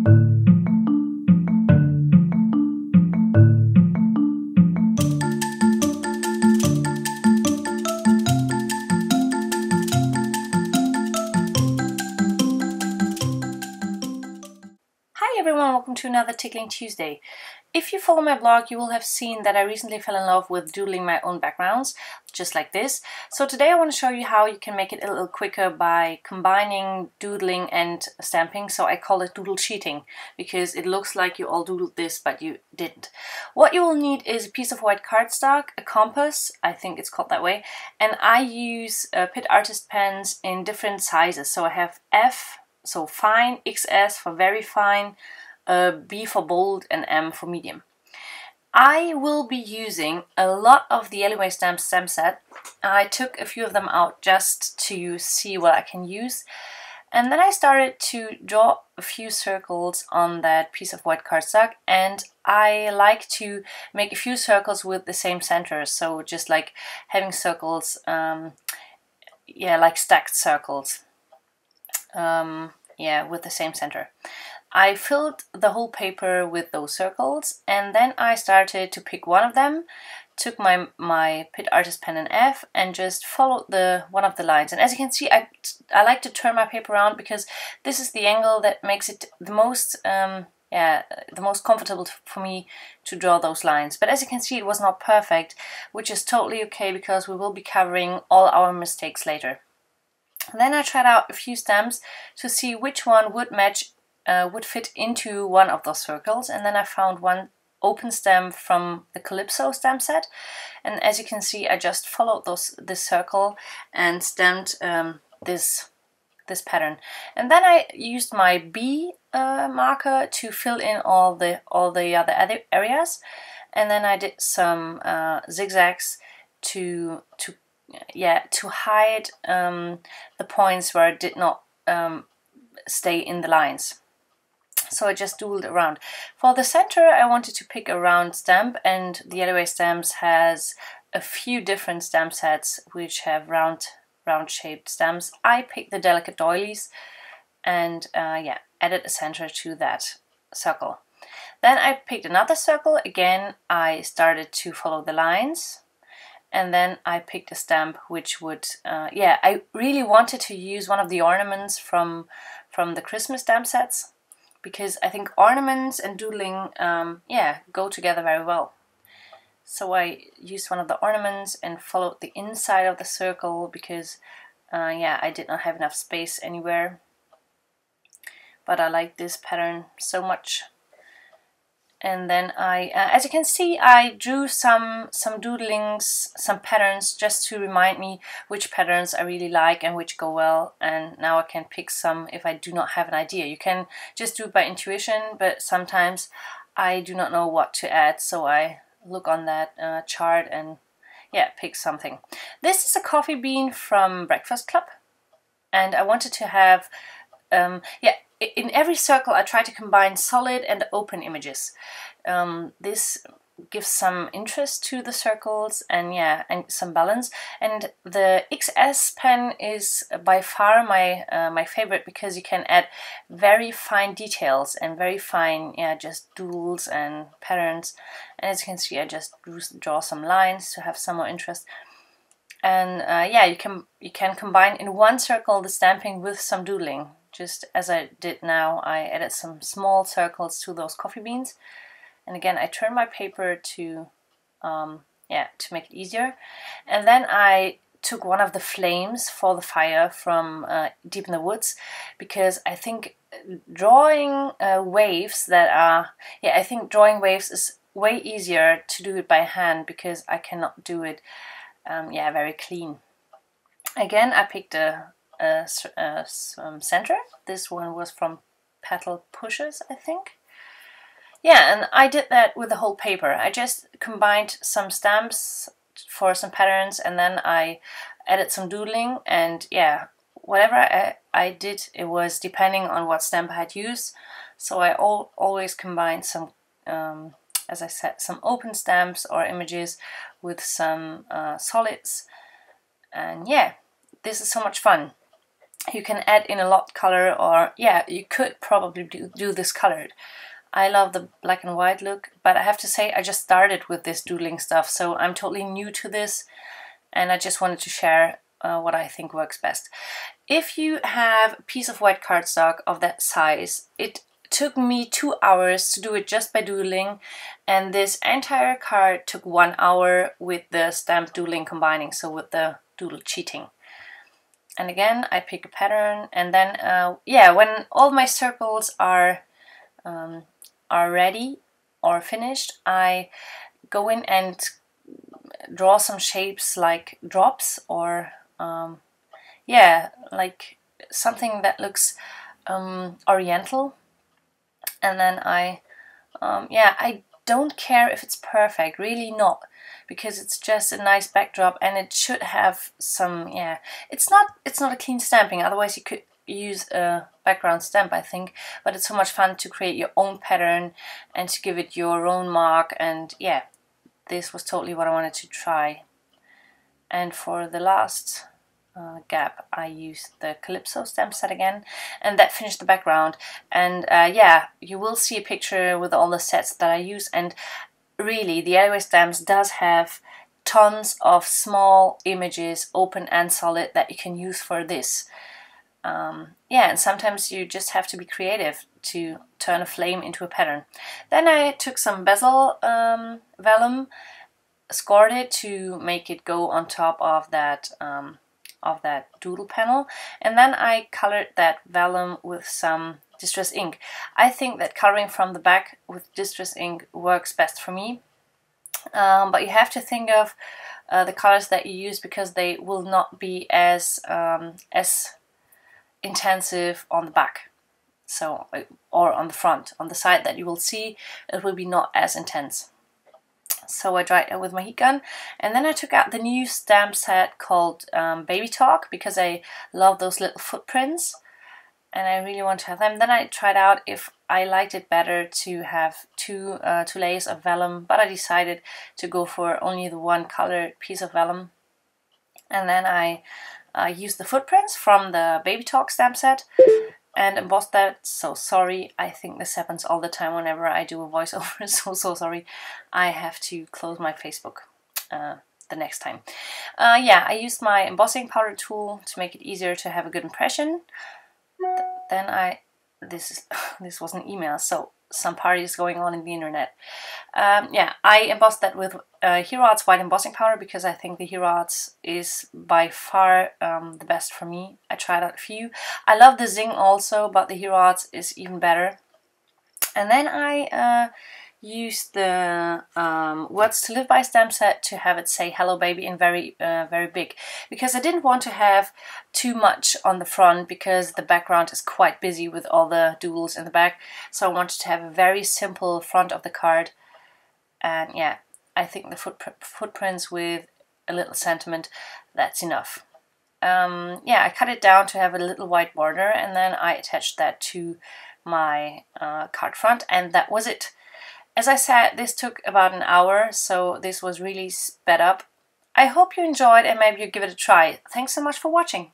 Hi everyone, welcome to another Tickling Tuesday. If you follow my blog, you will have seen that I recently fell in love with doodling my own backgrounds, just like this. So today I want to show you how you can make it a little quicker by combining doodling and stamping. So I call it doodle cheating, because it looks like you all doodled this, but you didn't. What you will need is a piece of white cardstock, a compass, I think it's called that way, and I use Pitt Artist pens in different sizes. So I have F, so fine, XS for very fine, B for bold, and M for medium. I will be using a lot of the Alleyway stamp set. I took a few of them out just to see what I can use. And then I started to draw a few circles on that piece of white cardstock, and I like to make a few circles with the same center. So just like having circles, like stacked circles. With the same center. I filled the whole paper with those circles, and then I started to pick one of them, took my Pitt Artist pen in F and just followed one of the lines. And as you can see, I like to turn my paper around because this is the angle that makes it the most comfortable for me to draw those lines. But as you can see, it was not perfect, which is totally okay because we will be covering all our mistakes later. Then I tried out a few stamps to see which one would match, would fit into one of those circles, and then I found one open stamp from the Calypso stamp set, and as you can see, I just followed this circle and stamped this pattern. And then I used my B marker to fill in all the other areas, and then I did some zigzags to hide the points where it did not stay in the lines. So I just doodled around. For the center, I wanted to pick a round stamp, and the Alleyway Stamps has a few different stamp sets which have round shaped stamps. I picked the Delicate Doilies and added a center to that circle. Then I picked another circle. Again, I started to follow the lines. And then I picked a stamp which would, I really wanted to use one of the ornaments from the Christmas stamp sets, because I think ornaments and doodling, go together very well. So I used one of the ornaments and followed the inside of the circle because, I did not have enough space anywhere. But I like this pattern so much. And then I, as you can see, I drew some doodlings, some patterns just to remind me which patterns I really like and which go well. And now I can pick some if I do not have an idea. You can just do it by intuition, but sometimes I do not know what to add, so I look on that chart and pick something. This is a coffee bean from Breakfast Club, and I wanted to have in every circle I try to combine solid and open images. This gives some interest to the circles and some balance. And the XS pen is by far my favorite because you can add very fine details and very fine just doodles and patterns. And as you can see, I just draw some lines to have some more interest. And you can combine in one circle the stamping with some doodling. Just as I did now, I added some small circles to those coffee beans. And again, I turned my paper to make it easier. And then I took one of the flames for the fire from Deep in the Woods, because I think drawing waves that are, I think drawing waves is way easier to do it by hand because I cannot do it very clean. Again, I picked some center. This one was from Petal Pushers, I think. And I did that with the whole paper. I just combined some stamps for some patterns, and then I added some doodling, and whatever I did, it was depending on what stamp I had used. So I always combined some, as I said, some open stamps or images with some solids, and this is so much fun. You can add in a lot color, or yeah, you could probably do this colored. I love the black and white look, but I have to say I just started with this doodling stuff, so I'm totally new to this, and I just wanted to share what I think works best. If you have a piece of white cardstock of that size, it took me 2 hours to do it just by doodling, and this entire card took 1 hour with the stamp doodling combining, so with the Doodle Cheating. And again, I pick a pattern, and then yeah, when all my circles are ready or finished, I go in and draw some shapes like drops, or yeah, like something that looks oriental. And then yeah, I don't care if it's perfect, really not, because it's just a nice backdrop, and it should have some, yeah, it's not a clean stamping, otherwise you could use a background stamp, I think, but it's so much fun to create your own pattern and to give it your own mark, and yeah, this was totally what I wanted to try. And for the last gap, I used the Calypso stamp set again, and that finished the background. And yeah, you will see a picture with all the sets that I use, and really the Alleyway Stamps does have tons of small images, open and solid, that you can use for this. Yeah, and sometimes you just have to be creative to turn a flame into a pattern. Then I took some bezel vellum, scored it to make it go on top of that doodle panel, and then I colored that vellum with some distress ink. I think that coloring from the back with distress ink works best for me, but you have to think of the colors that you use, because they will not be as intensive on the back, so, or on the front. On the side that you will see, it will be not as intense. So I dried it with my heat gun, and then I took out the new stamp set called Baby Talk, because I love those little footprints and I really want to have them. Then I tried out if I liked it better to have two layers of vellum, but I decided to go for only the one colored piece of vellum. And then I used the footprints from the Baby Talk stamp set and embossed that. So sorry, I think this happens all the time whenever I do a voiceover, so sorry. I have to close my Facebook the next time. Yeah, I used my embossing powder tool to make it easier to have a good impression. Then this was an email, so some parties going on in the internet. Yeah, I embossed that with Hero Arts white embossing powder, because I think the Hero Arts is by far the best for me. I tried out a few. I love the Zing also, but the Hero Arts is even better. And then I used the Words to Live By stamp set to have it say "Hello Baby" in very big, because I didn't want to have too much on the front, because the background is quite busy with all the doodles in the back. So I wanted to have a very simple front of the card. And yeah, I think the footprints with a little sentiment, that's enough. Yeah, I cut it down to have a little white border, and then I attached that to my card front, and that was it. As I said, this took about an hour, so this was really sped up. I hope you enjoyed, and maybe you give it a try. Thanks so much for watching.